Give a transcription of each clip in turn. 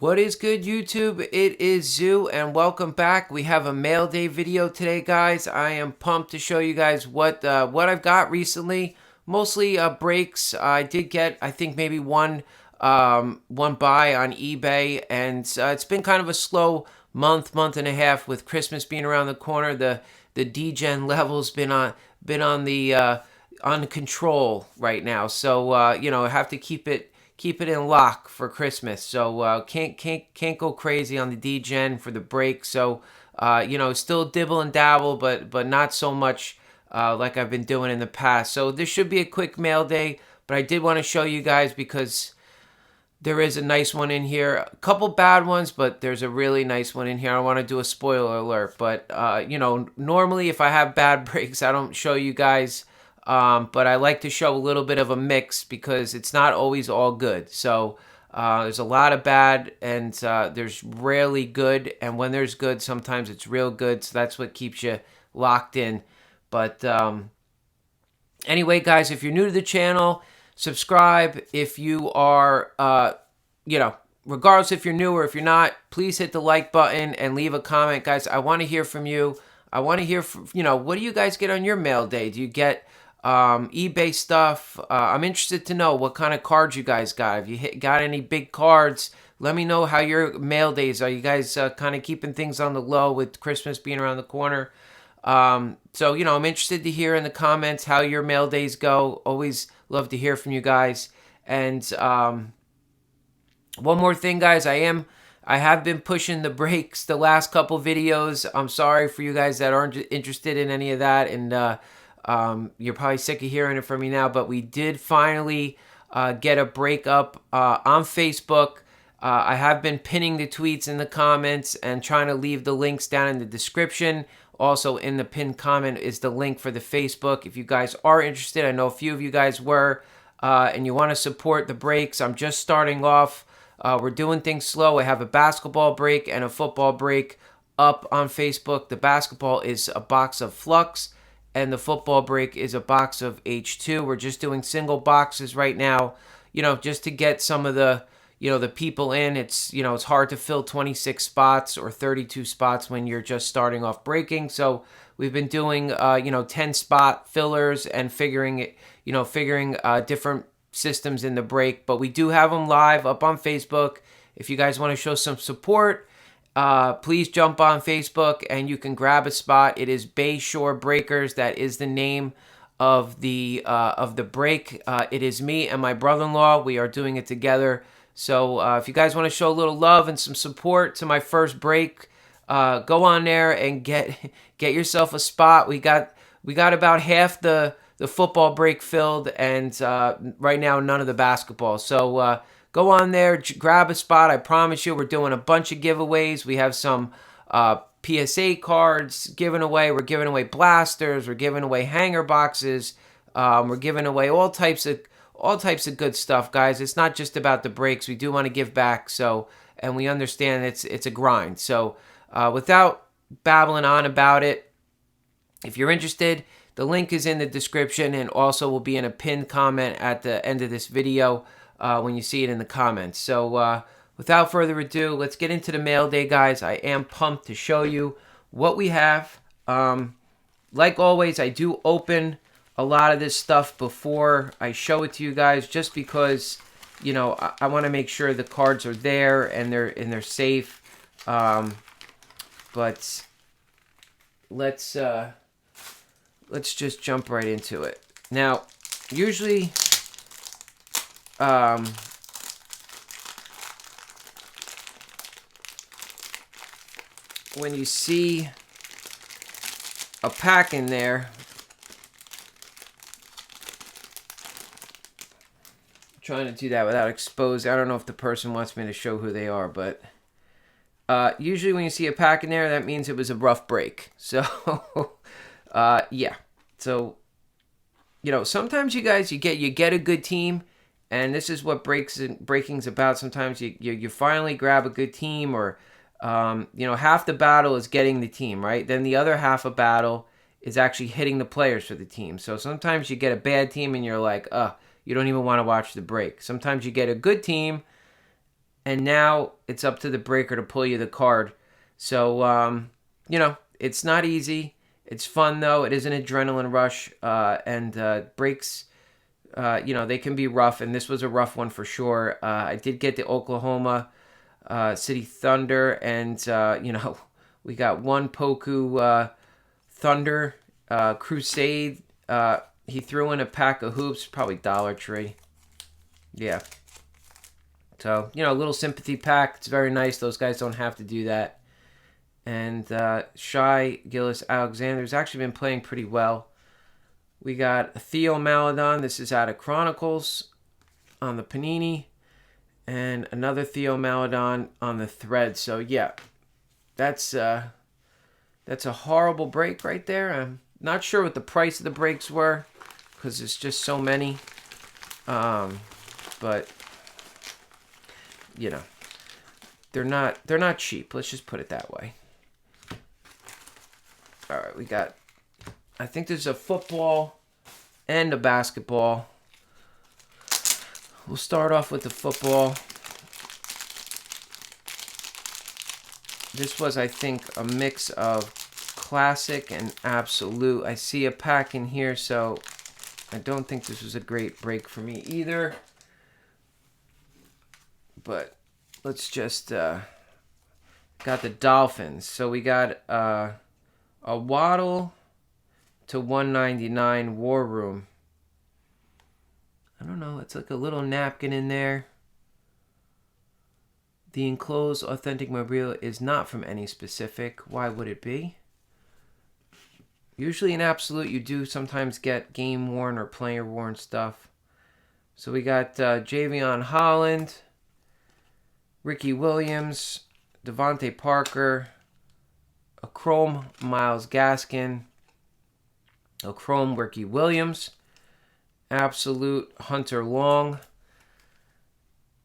What is good, YouTube? It is Zoo, and welcome back. We have a mail day video today, guys. I am pumped to show you guys what I've got recently. Mostly breaks. I did get, I think, maybe one buy on eBay, and it's been kind of a slow month and a half with Christmas being around the corner. The degen level's been on the on control right now, so I have to keep it in lock for Christmas. So can't go crazy on the degen for the break. So still dibble and dabble, but not so much like I've been doing in the past. So this should be a quick mail day, but I did want to show you guys because there is a nice one in here. A couple bad ones, but there's a really nice one in here. I don't want to do a spoiler alert, but normally if I have bad breaks, I don't show you guys. But I like to show a little bit of a mix because it's not always all good. So there's a lot of bad and there's rarely good. And when there's good, sometimes it's real good. So that's what keeps you locked in. But anyway, guys, if you're new to the channel, subscribe. If you are, regardless if you're new or if you're not, please hit the like button and leave a comment. Guys, I want to hear from you. I want to hear from, what do you guys get on your mail day? Do you get eBay stuff? I'm interested to know what kind of cards you guys got. If you got any big cards, let me know how your mail days are. You guys kind of keeping things on the low with Christmas being around the corner? I'm interested to hear in the comments how your mail days go. Always love to hear from you guys. And one more thing, guys, I have been pushing the breaks the last couple videos. I'm sorry for you guys that aren't interested in any of that, and you're probably sick of hearing it from me now, but we did finally get a breakup on Facebook. I have been pinning the tweets in the comments and trying to leave the links down in the description. Also in the pinned comment is the link for the Facebook. If you guys are interested, I know a few of you guys were, and you want to support the breaks. I'm just starting off. We're doing things slow. I have a basketball break and a football break up on Facebook. The basketball is a box of Flux, and the football break is a box of H2. We're just doing single boxes right now, just to get some of the, the people in. It's hard to fill 26 spots or 32 spots when you're just starting off breaking. So we've been doing, 10 spot fillers and figuring different systems in the break. But we do have them live up on Facebook. If you guys want to show some support, please jump on Facebook and you can grab a spot. It is Bayshore Breakers. That is the name of the break. It is me and my brother-in-law. We are doing it together. So if you guys want to show a little love and some support to my first break, go on there and get yourself a spot. We got about half the football break filled, and right now none of the basketball. So go on there, grab a spot. I promise you, we're doing a bunch of giveaways. We have some PSA cards given away. We're giving away blasters. We're giving away hanger boxes. We're giving away all types of good stuff, guys. It's not just about the breaks. We do want to give back. So, and we understand it's a grind. So, without babbling on about it, if you're interested, the link is in the description and also will be in a pinned comment at the end of this video. When you see it in the comments. So without further ado, let's get into the mail day, guys. I am pumped to show you what we have. Like always, I do open a lot of this stuff before I show it to you guys, just because I want to make sure the cards are there and they're safe. But let's just jump right into it. Now, usually when you see a pack in there, I'm trying to do that without exposing. I don't know if the person wants me to show who they are, but usually when you see a pack in there, that means it was a rough break. So yeah. So sometimes you guys, you get a good team. And this is what breaking's about. Sometimes you finally grab a good team, or half the battle is getting the team, right? Then the other half of battle is actually hitting the players for the team. So sometimes you get a bad team and you're like, you don't even want to watch the break. Sometimes you get a good team and now it's up to the breaker to pull you the card. So, you know, it's not easy. It's fun, though. It is an adrenaline rush, and breaks, you know, they can be rough, and this was a rough one for sure. I did get the Oklahoma City Thunder, and, you know, we got one Poku Thunder Crusade. He threw in a pack of hoops, probably Dollar Tree. Yeah. So, you know, a little sympathy pack. It's very nice. Those guys don't have to do that. And Shai Gilgeous-Alexander's actually been playing pretty well. We got Theo Maladon. This is out of Chronicles on the Panini. And another Theo Maladon on the Thread. So, yeah, that's a horrible break right there. I'm not sure what the price of the breaks were because it's just so many. But you know, they're not cheap. Let's just put it that way. All right, we got, I think there's a football and a basketball. We'll start off with the football. This was, I think, a mix of classic and absolute. I see a pack in here, so I don't think this was a great break for me either. But let's just got the Dolphins. So we got a Waddle to 199 War Room. I don't know. It's like a little napkin in there. The enclosed authentic memorabilia is not from any specific. Why would it be? Usually in absolute, you do sometimes get game worn or player worn stuff. So we got Javion Holland, Ricky Williams, Devontae Parker, a chrome Myles Gaskin, a chrome Ricky Williams, absolute Hunter Long.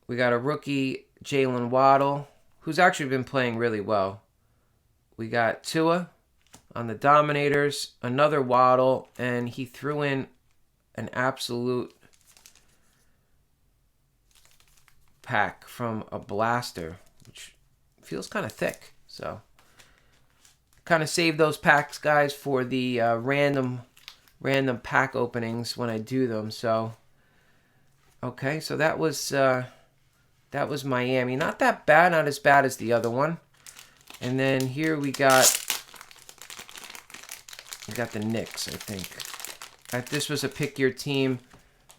We got a rookie Jalen Waddle, who's actually been playing really well. We got Tua on the Dominators, another Waddle, and he threw in an absolute pack from a blaster, which feels kind of thick. So kind of save those packs, guys, for the random pack openings when I do them. So okay, so that was Miami. Not that bad, not as bad as the other one. And then here we got the Knicks, I think. This was a pick your team.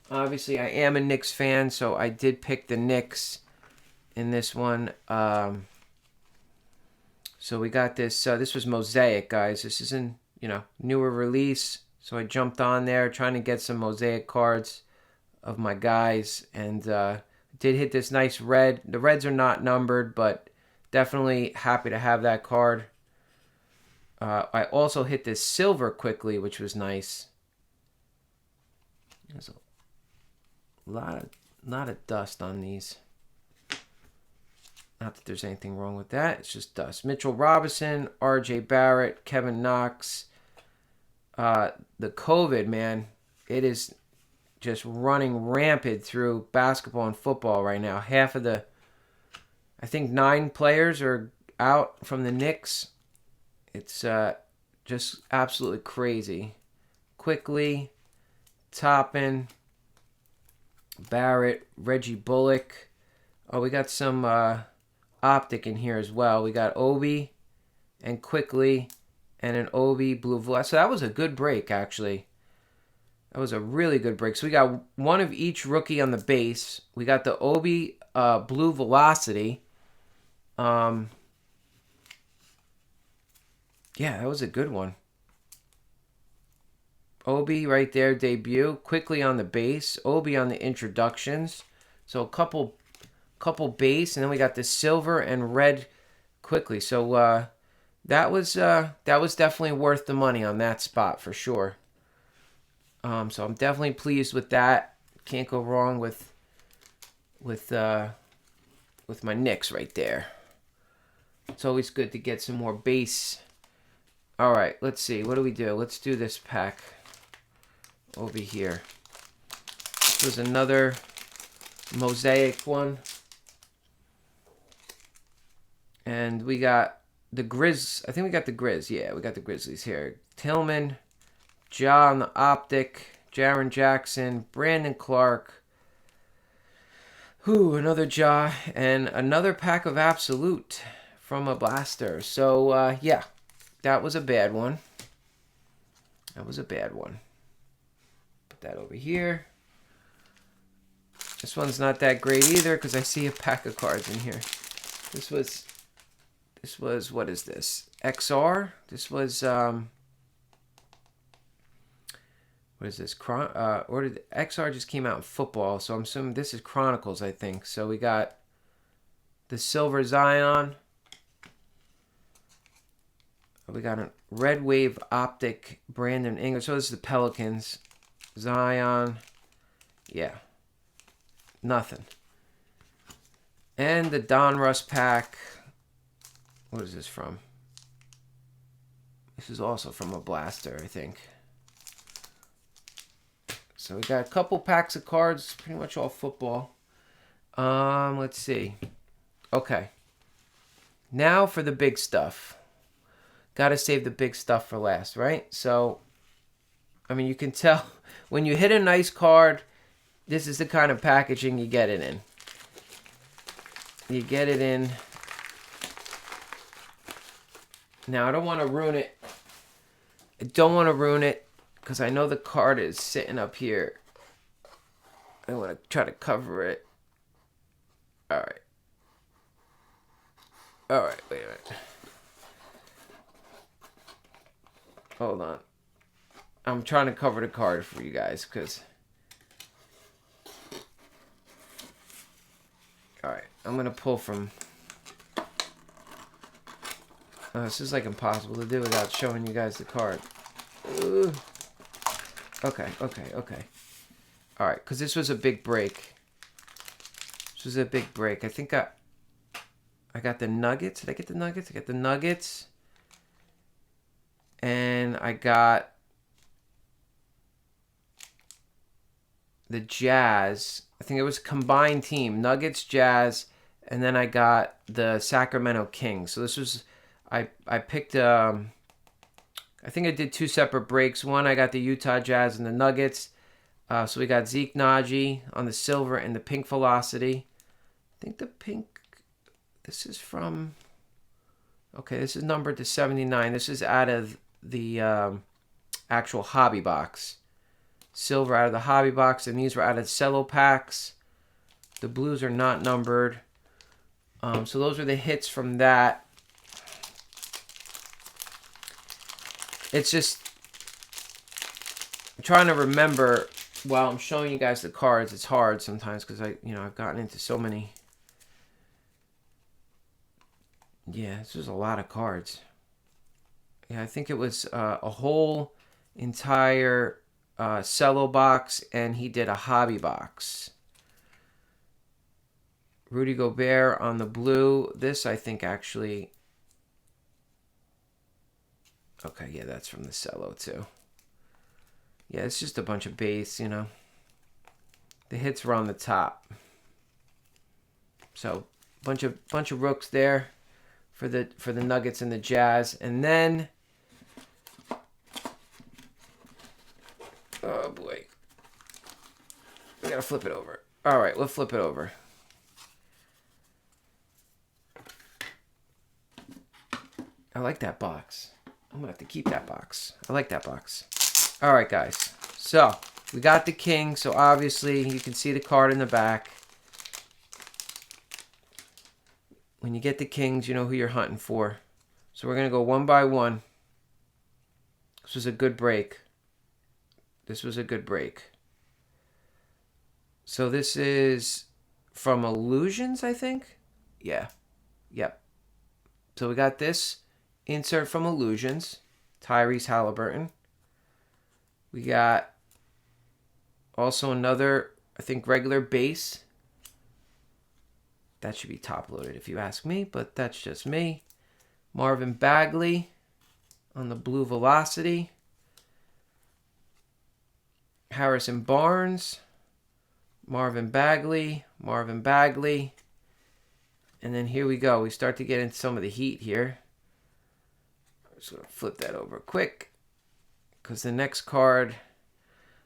Obviously, I am a Knicks fan, so I did pick the Knicks in this one. So we got this. This was Mosaic, guys. This is an newer release. So I jumped on there trying to get some Mosaic cards of my guys, and did hit this nice red. The reds are not numbered, but definitely happy to have that card. I also hit this silver quickly, which was nice. There's a lot of dust on these. Not that there's anything wrong with that. It's just dust. Mitchell Robinson, R.J. Barrett, Kevin Knox. The COVID, man, it is just running rampant through basketball and football right now. Half of the, I think 9 players are out from the Knicks. It's just absolutely crazy. Quickly, Toppin, Barrett, Reggie Bullock. Oh, we got some Optic in here as well. We got Obi and Quickly and an Obi Blue Velocity. So that was a good break, actually. That was a really good break. So we got one of each rookie on the base. We got the Obi Blue Velocity. Yeah, that was a good one. Obi right there, debut. Quickly on the base. Obi on the introductions. So a couple base, and then we got the silver and red Quickly. So that was definitely worth the money on that spot for sure. So I'm definitely pleased with that. Can't go wrong with my Knicks right there. It's always good to get some more base. All right, let's see. What do we do? Let's do this pack over here. This was another Mosaic one. And we got the Grizz. I think we got the Grizz. Yeah, we got the Grizzlies here. Tillman, Ja on the optic, Jaren Jackson, Brandon Clark. Another Ja, and another pack of Absolute from a blaster. So, yeah, that was a bad one. That was a bad one. Put that over here. This one's not that great either because I see a pack of cards in here. This was, what is this? XR? This was, what is this? XR just came out in football, so I'm assuming this is Chronicles, I think. So we got the Silver Zion. We got a Red Wave Optic Brandon Ingram. So this is the Pelicans. Zion. Yeah. Nothing. And the Donruss pack. What is this from? This is also from a blaster, I think. So we got a couple packs of cards. Pretty much all football. Let's see. Okay. Now for the big stuff. Got to save the big stuff for last, right? So, I mean, you can tell when you hit a nice card, this is the kind of packaging you get it in. You get it in. Now, I don't want to ruin it. I don't want to ruin it because I know the card is sitting up here. I want to try to cover it. All right. All right, wait a minute. Hold on. I'm trying to cover the card for you guys because... Alright, I'm going to pull from... this is like impossible to do without showing you guys the card. Ooh. Okay. Alright, because this was a big break. This was a big break. I think I got the Nuggets. Did I get the Nuggets? I got the Nuggets. And I got the Jazz. I think it was a combined team. Nuggets, Jazz, and then I got the Sacramento Kings. So this was, I picked, I think I did two separate breaks. One, I got the Utah Jazz and the Nuggets. So we got Zeke Naji on the silver and the pink Velocity. I think the pink, this is from, okay, this is numbered to 79. This is out of the actual hobby box. Silver out of the hobby box, and these were out of cello packs. The blues are not numbered. So those are the hits from that. It's just, I'm trying to remember while I'm showing you guys the cards. It's hard sometimes because I've gotten into so many. Yeah, this was a lot of cards. Yeah, I think it was a whole entire cello box, and he did a hobby box. Rudy Gobert on the blue. This, I think, actually... Okay, yeah, that's from the cello, too. Yeah, it's just a bunch of base, you know. The hits were on the top. So, bunch of rooks there for the Nuggets and the Jazz. And then... Oh, boy. We gotta flip it over. All right, we'll flip it over. I like that box. I'm gonna have to keep that box. I like that box. All right, guys. So, we got the King. So, obviously, you can see the card in the back. When you get the Kings, you know who you're hunting for. So, we're gonna go one by one. This was a good break. This was a good break. So this is from Illusions, I think? Yeah. Yep. So we got this insert from Illusions. Tyrese Halliburton. We got also another, I think, regular base. That should be top loaded if you ask me, but that's just me. Marvin Bagley on the blue Velocity. Harrison Barnes, Marvin Bagley, and And then here we go. We start to get into some of the heat here. I'm just going to flip that over quick. Because the next card...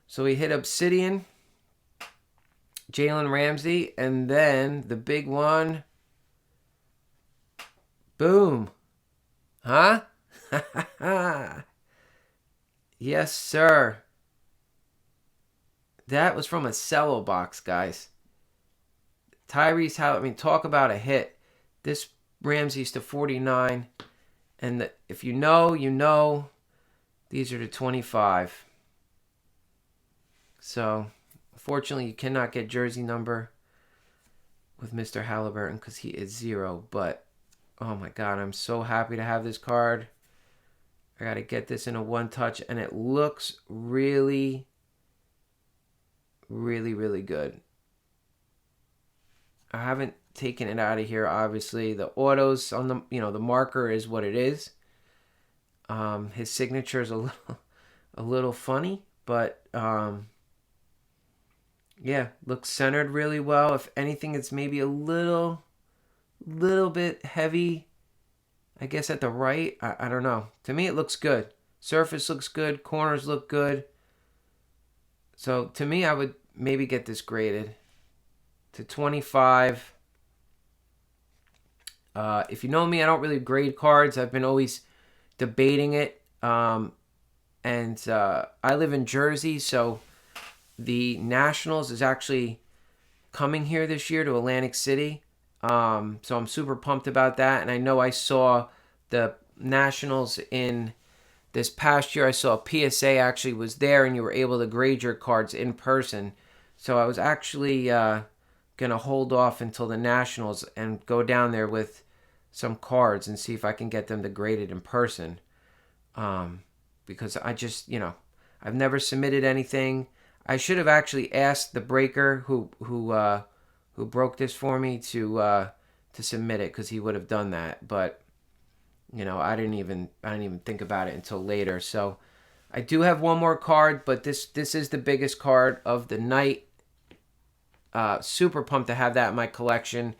So we hit Obsidian, Jalen Ramsey, and then the big one... Boom. Huh? Yes, sir. That was from a cello box, guys. Tyrese Howard, I mean, talk about a hit. This Ramsey's to 49. And if you know, you know. These are to 25. So, unfortunately, you cannot get jersey number with Mr. Halliburton because he is 0. But, oh my God, I'm so happy to have this card. I got to get this in a one-touch. And it looks really, really, really good. I haven't taken it out of here, obviously. The autos on the, the marker is what it is. His signature is a little funny, but yeah, looks centered really well. If anything, it's maybe a little bit heavy, I guess, at the right. I don't know. To me, it looks good. Surface looks good. Corners look good. So to me, I would maybe get this graded to 25. If you know me, I don't really grade cards. I've been always debating it. I live in Jersey, so the Nationals is actually coming here this year to Atlantic City. So I'm super pumped about that. And I know I saw the Nationals in this past year. I saw PSA actually was there, and you were able to grade your cards in person. So I was actually going to hold off until the Nationals and go down there with some cards and see if I can get them to grade it in person. Because I just, I've never submitted anything. I should have actually asked the breaker who broke this for me to submit it, because he would have done that. But I didn't even think about it until later. So I do have one more card, but this is the biggest card of the night. Super pumped to have that in my collection.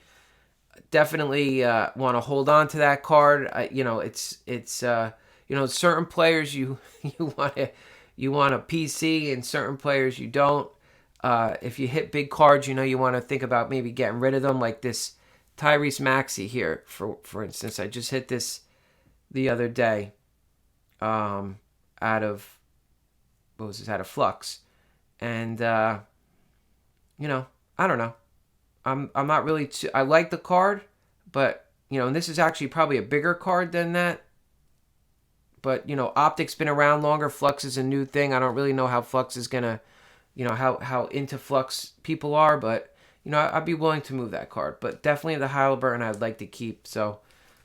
Definitely want to hold on to that card. It's certain players you want a PC, and certain players you don't. If you hit big cards, you want to think about maybe getting rid of them, like this Tyrese Maxey here, for instance. I just hit this the other day, out of Flux, and I don't know. I'm not really I like the card, but and this is actually probably a bigger card than that. But Optic's been around longer. Flux is a new thing. I don't really know how Flux is gonna, how into Flux people are. But I'd be willing to move that card. But definitely the Halliburton I'd like to keep. So,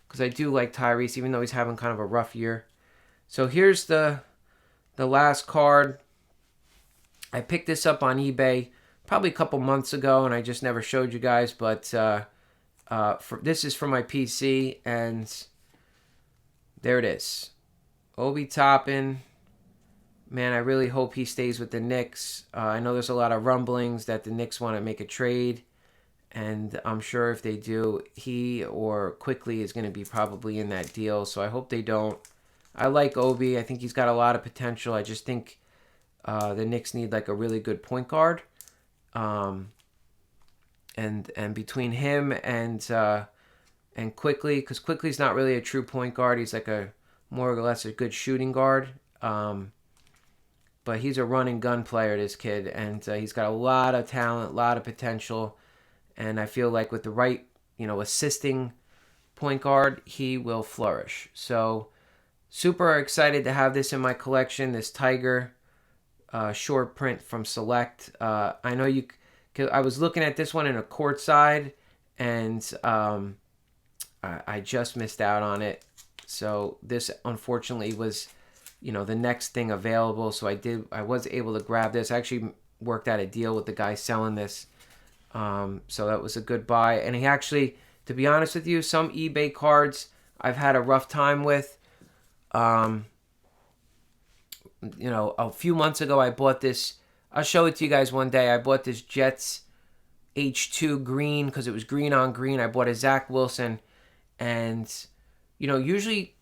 because I do like Tyrese, even though he's having kind of a rough year. So here's the last card. I picked this up on eBay probably a couple months ago, and I just never showed you guys. But this is for my PC, and there it is. Obi Toppin. Man, I really hope he stays with the Knicks. I know there's a lot of rumblings that the Knicks want to make a trade, and I'm sure if they do, he or Quickly is going to be probably in that deal. So I hope they don't. I like Obi. I think he's got a lot of potential. I just think the Knicks need like a really good point guard. And between him and Quickly, because Quickly's not really a true point guard. He's like a more or less a good shooting guard. But he's a run and gun player, this kid, and he's got a lot of talent, a lot of potential. And I feel like with the right, assisting point guard, he will flourish. So super excited to have this in my collection, this Tiger short print from Select. I know I was looking at this one in a courtside, and I just missed out on it. So this unfortunately was, the next thing available. So I was able to grab this. I actually worked out a deal with the guy selling this. So that was a good buy. And he actually, to be honest with you, some eBay cards I've had a rough time with. A few months ago I bought this. I'll show it to you guys one day. I bought this Jets H2 green because it was green on green. I bought a Zach Wilson, and usually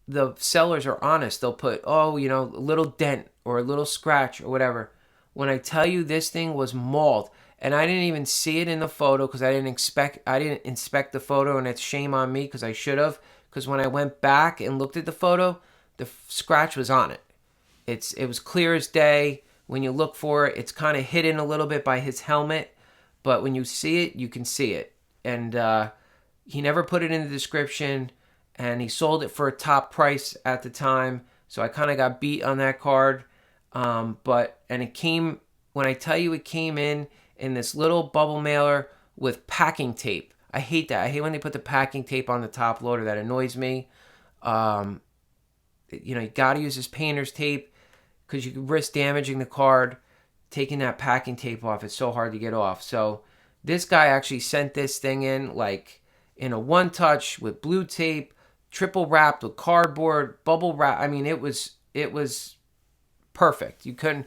the sellers are honest. They'll put, oh, a little dent or a little scratch or whatever. When I tell you this thing was mauled, and I didn't even see it in the photo because I didn't inspect the photo, and it's shame on me because I should have. Because when I went back and looked at the photo, the scratch was on it. It was clear as day. When you look for it, it's kind of hidden a little bit by his helmet, but when you see it, you can see it. And he never put it in the description, and he sold it for a top price at the time, so I kind of got beat on that card. And it came, when I tell you it came in this little bubble mailer with packing tape. I hate that. I hate when they put the packing tape on the top loader. That annoys me. You got to use this painter's tape because you could risk damaging the card. Taking that packing tape off, it's so hard to get off. So this guy actually sent this thing in like in a one touch with blue tape, triple wrapped with cardboard, bubble wrap. I mean, it was perfect. You could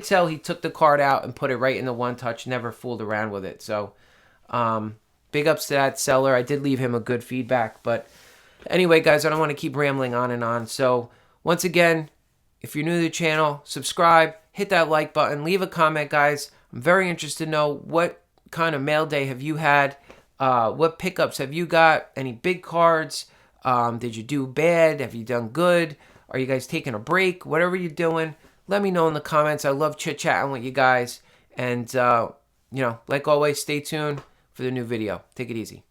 tell he took the card out and put it right in the one touch, never fooled around with it. So big ups to that seller. I did leave him a good feedback. But anyway, guys, I don't want to keep rambling on and on. So once again, if you're new to the channel, subscribe, hit that like button, leave a comment, guys. I'm very interested to know what kind of mail day have you had? What pickups have you got? Any big cards? Did you do bad? Have you done good? Are you guys taking a break? Whatever you're doing, let me know in the comments. I love chit-chatting with you guys. And, like always, stay tuned for the new video. Take it easy.